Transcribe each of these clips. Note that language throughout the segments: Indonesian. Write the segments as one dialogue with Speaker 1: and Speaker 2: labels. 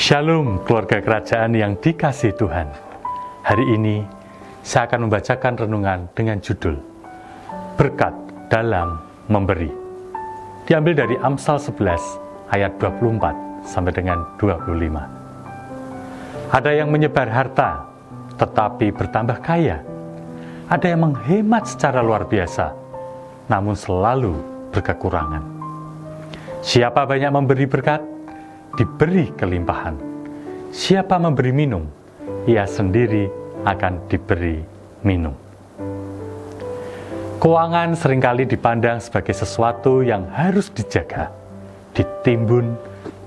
Speaker 1: Shalom keluarga kerajaan yang dikasihi Tuhan. Hari ini saya akan membacakan renungan dengan judul Berkat dalam Memberi. Diambil dari Amsal 11 ayat 24 sampai dengan 25. Ada yang menyebar harta tetapi bertambah kaya. Ada yang menghemat secara luar biasa namun selalu berkekurangan. Siapa banyak memberi berkat, diberi kelimpahan. Siapa memberi minum, ia sendiri akan diberi minum. Keuangan seringkali dipandang sebagai sesuatu yang harus dijaga, ditimbun,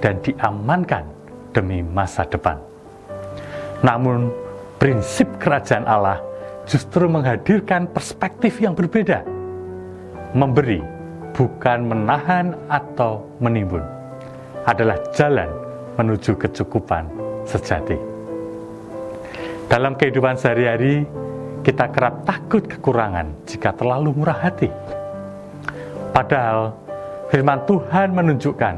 Speaker 1: dan diamankan demi masa depan. Namun, prinsip kerajaan Allah justru menghadirkan perspektif yang berbeda. Memberi bukan menahan atau menimbun, adalah jalan menuju kecukupan sejati. Dalam kehidupan sehari-hari, kita kerap takut kekurangan jika terlalu murah hati. Padahal, firman Tuhan menunjukkan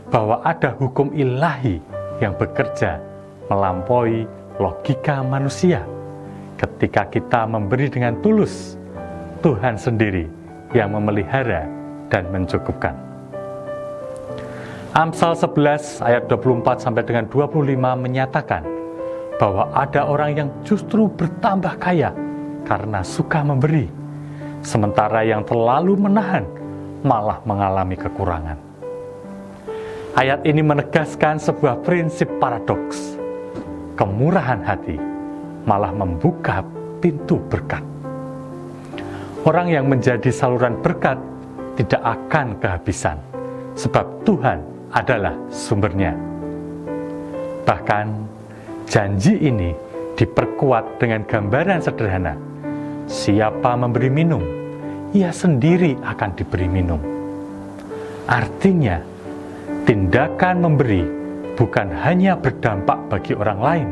Speaker 1: bahwa ada hukum ilahi yang bekerja melampaui logika manusia. Ketika kita memberi dengan tulus, Tuhan sendiri yang memelihara dan mencukupkan. Amsal 11 ayat 24 sampai dengan 25 menyatakan bahwa ada orang yang justru bertambah kaya karena suka memberi, sementara yang terlalu menahan malah mengalami kekurangan. Ayat ini menegaskan sebuah prinsip paradoks. Kemurahan hati malah membuka pintu berkat. Orang yang menjadi saluran berkat tidak akan kehabisan, sebab Tuhan adalah sumbernya. Bahkan, janji ini diperkuat dengan gambaran sederhana. Siapa memberi minum, ia sendiri akan diberi minum. Artinya, tindakan memberi bukan hanya berdampak bagi orang lain,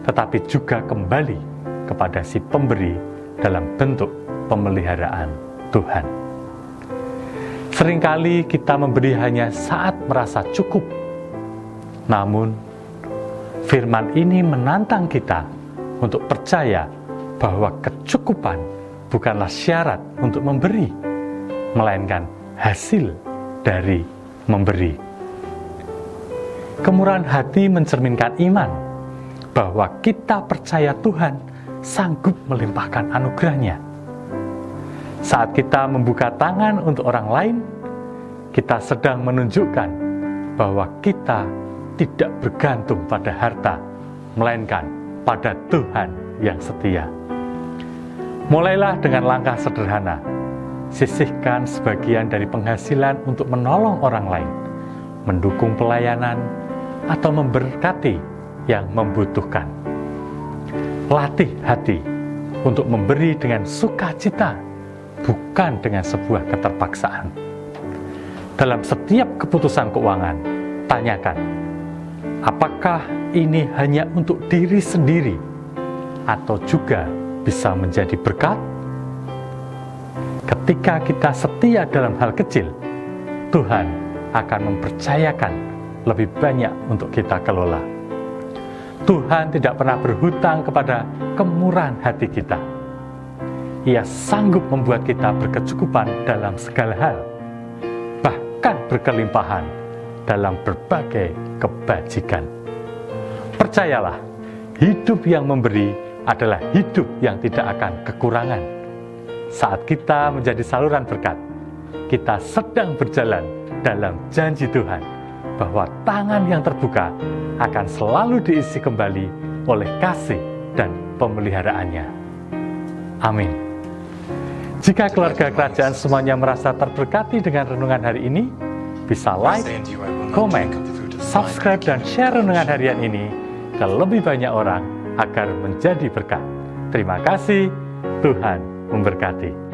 Speaker 1: tetapi juga kembali kepada si pemberi dalam bentuk pemeliharaan Tuhan. Seringkali kita memberi hanya saat merasa cukup. Namun, firman ini menantang kita untuk percaya bahwa kecukupan bukanlah syarat untuk memberi, melainkan hasil dari memberi. Kemurahan hati mencerminkan iman bahwa kita percaya Tuhan sanggup melimpahkan anugerah-Nya. Saat kita membuka tangan untuk orang lain, kita sedang menunjukkan bahwa kita tidak bergantung pada harta, melainkan pada Tuhan yang setia. Mulailah dengan langkah sederhana. Sisihkan sebagian dari penghasilan untuk menolong orang lain, mendukung pelayanan, atau memberkati yang membutuhkan. Latih hati untuk memberi dengan sukacita, bukan dengan sebuah keterpaksaan. Dalam setiap keputusan keuangan, tanyakan, apakah ini hanya untuk diri sendiri atau juga bisa menjadi berkat? Ketika kita setia dalam hal kecil, Tuhan akan mempercayakan lebih banyak untuk kita kelola. Tuhan tidak pernah berhutang kepada kemurahan hati kita. Ia sanggup membuat kita berkecukupan dalam segala hal, bahkan berkelimpahan dalam berbagai kebajikan. Percayalah, hidup yang memberi adalah hidup yang tidak akan kekurangan. Saat kita menjadi saluran berkat, kita sedang berjalan dalam janji Tuhan bahwa tangan yang terbuka akan selalu diisi kembali oleh kasih dan pemeliharaannya. Amin. Jika keluarga kerajaan semuanya merasa terberkati dengan renungan hari ini, bisa like, komen, subscribe, dan share renungan harian ini ke lebih banyak orang agar menjadi berkat. Terima kasih, Tuhan memberkati.